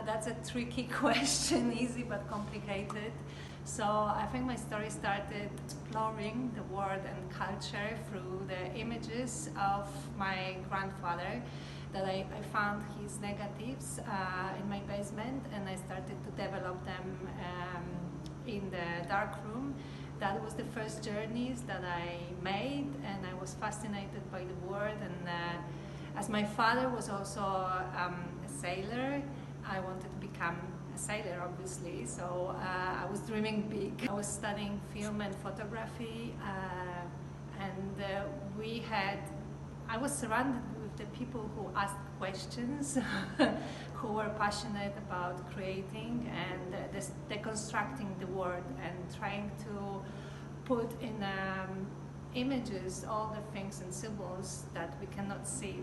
That's a tricky question, easy but complicated. So I think my story started exploring the world and culture through the images of my grandfather, that I found his negatives in my basement, and I started to develop them in the dark room. That was the first journeys that I made, and I was fascinated by the world. And as my father was also a sailor, I wanted to become a sailor, obviously. So I was dreaming big. I was studying film and photography, and I was surrounded with the people who asked questions, who were passionate about creating and deconstructing the world and trying to put in images all the things and symbols that we cannot see.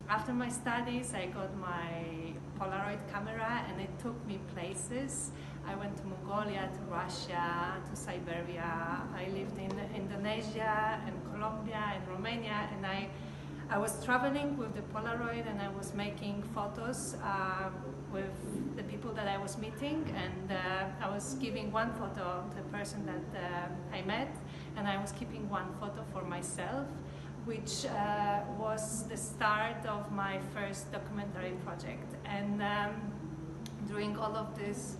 After my studies, I got my Polaroid camera, and it took me places. I went to Mongolia, to Russia, to Siberia. I lived in Indonesia and Colombia and Romania, and I was traveling with the Polaroid, and I was making photos with the people that I was meeting, and I was giving one photo to the person that I met, and I was keeping one photo for myself, which was the start of my first documentary project. And during all of these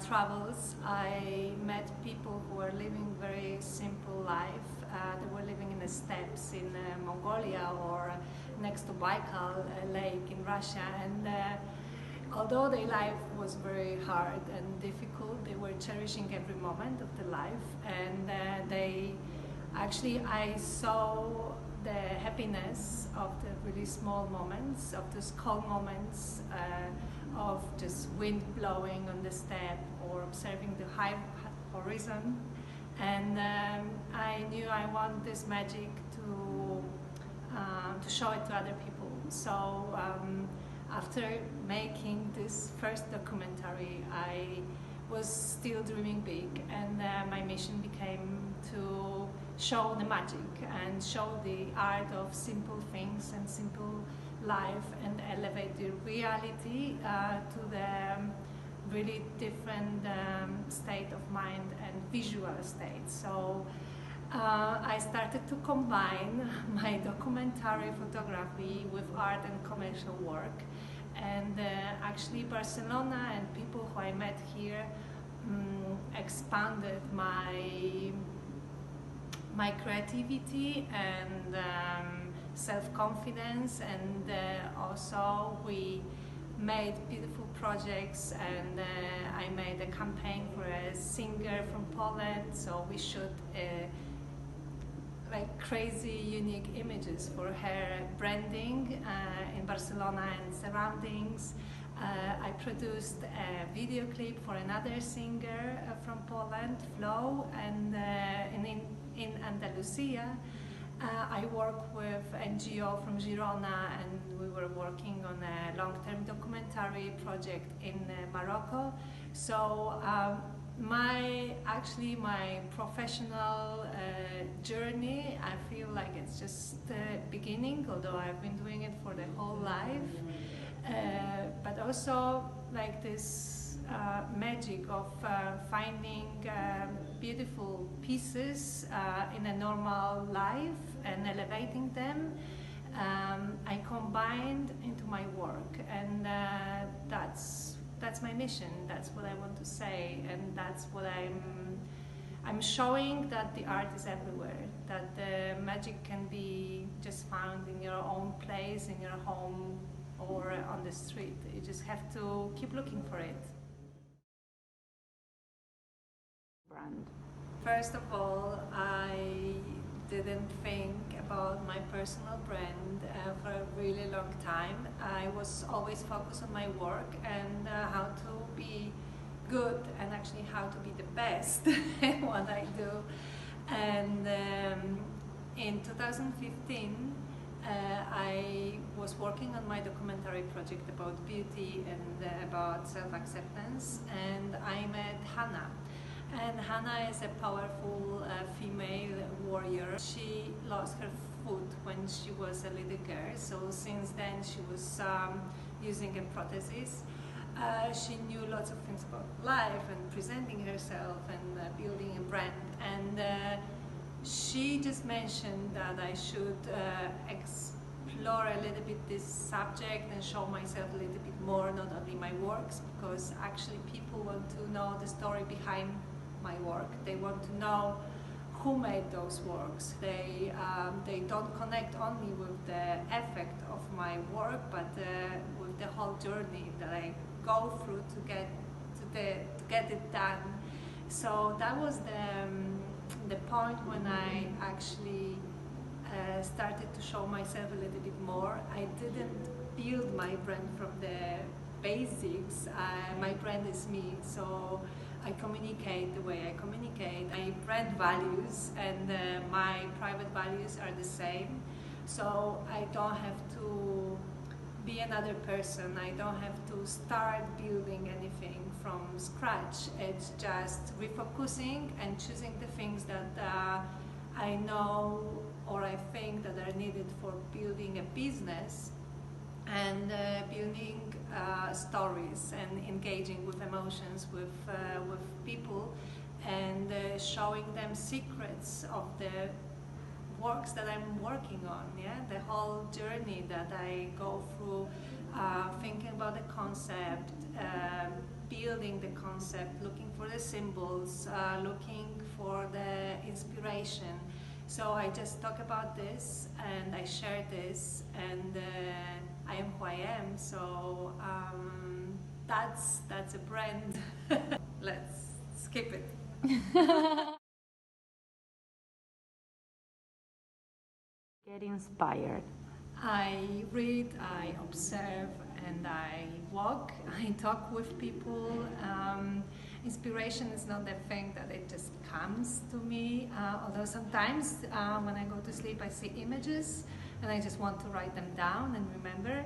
travels, I met people who were living very simple life. They were living in the steppes in Mongolia or next to Baikal Lake in Russia. And although their life was very hard and difficult, they were cherishing every moment of their life. And I saw the happiness of the really small moments, of those calm moments, of just wind blowing on the steppe or observing the high horizon. And I knew I want this magic to show it to other people. So after making this first documentary, I was still dreaming big, and my mission became to show the magic and show the art of simple things and simple life, and elevate the reality to the really different state of mind and visual state. So I started to combine my documentary photography with art and commercial work. And actually Barcelona and people who I met here expanded my creativity and self-confidence, and also we made beautiful projects, and I made a campaign for a singer from Poland, so we shot like crazy unique images for her branding in Barcelona and surroundings. I produced a video clip for another singer from Poland, Flo, and in Andalusia. I work with NGO from Girona, and we were working on a long-term documentary project in Morocco. So my professional journey, I feel like it's just the beginning, although I've been doing it for the whole life. But also like this magic of finding beautiful pieces in a normal life and elevating them, I combined into my work, and that's my mission. That's what I want to say, and that's what I'm showing, that the art is everywhere, that the magic can be just found in your own place, in your home, or on the street. You just have to keep looking for it. Brand. First of all, I didn't think about my personal brand for a really long time. I was always focused on my work and how to be good, and actually how to be the best in what I do. And in 2015, I was working on my documentary project about beauty and about self-acceptance, and I met Hannah. And Hannah is a powerful female warrior. She lost her foot when she was a little girl, so since then she was using a prosthesis. She knew lots of things about life and presenting herself and building a brand. And she just mentioned that I should explore a little bit this subject and show myself a little bit more, not only my works, because actually people want to know the story behind my work. They want to know who made those works. They don't connect only with the effect of my work, but with the whole journey that I go through to get it done. So that was the point when I actually started to show myself a little bit more. I didn't build my brand from the basics. My brand is me, so I communicate the way I communicate. My brand values and my private values are the same, so I don't have to be another person. I don't have to start building anything from scratch. It's just refocusing and choosing the things that I know or I think that are needed for building a business, and building stories and engaging with emotions with people, and showing them secrets of the works that I'm working on, yeah? The whole journey that I go through, thinking about the concept, building the concept, looking for the symbols, looking for the inspiration. So I just talk about this and I share this, and I am who I am. So that's a brand. Let's skip it. Get inspired. I read, I observe, and I walk. I talk with people. Inspiration is not a thing that it just comes to me, although sometimes when I go to sleep I see images and I just want to write them down and remember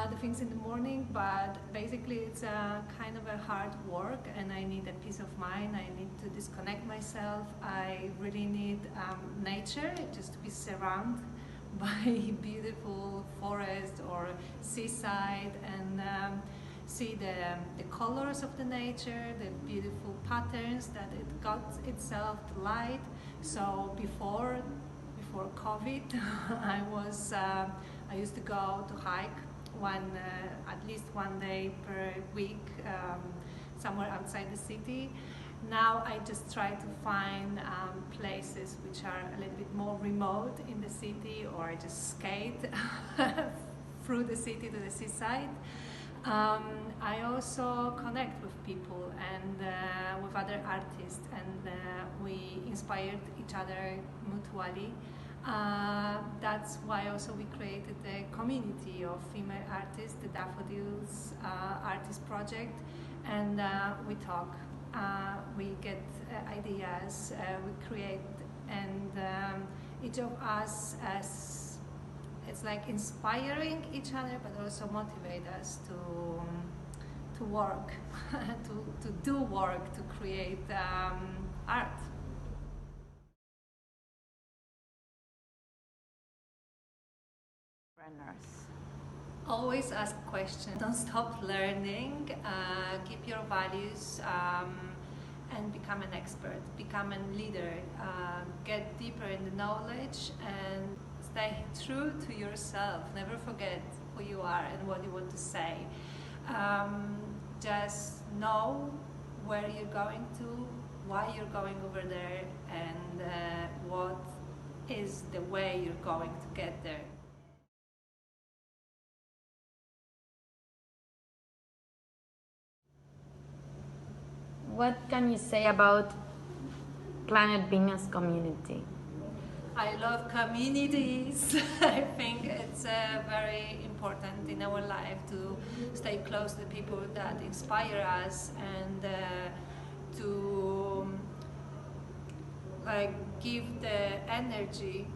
the things in the morning, but basically it's a kind of a hard work and I need a peace of mind. I need to disconnect myself. I really need nature, just to be surrounded by beautiful forest or seaside, and see the colors of the nature, the beautiful patterns that it got itself to light. So before COVID, I used to go to hike at least one day per week, somewhere outside the city. Now I just try to find places which are a little bit more remote in the city, or I just skate through the city to the seaside. I also connect with people and with other artists, and we inspired each other mutually. That's why also we created a community of female artists, the Daffodils Artist Project, and we talk, we get ideas, we create, and each of us it's like inspiring each other, but also motivate us to work, to do work, to create art. Always ask questions. Don't stop learning. Keep your values and become an expert. Become a leader. Get deeper in the knowledge and stay true to yourself. Never forget who you are and what you want to say. Just know where you're going to, why you're going over there, and what is the way you're going to get there. What can you say about Planet Venus community? I love communities. I think it's very important in our life to stay close to people that inspire us, and to give the energy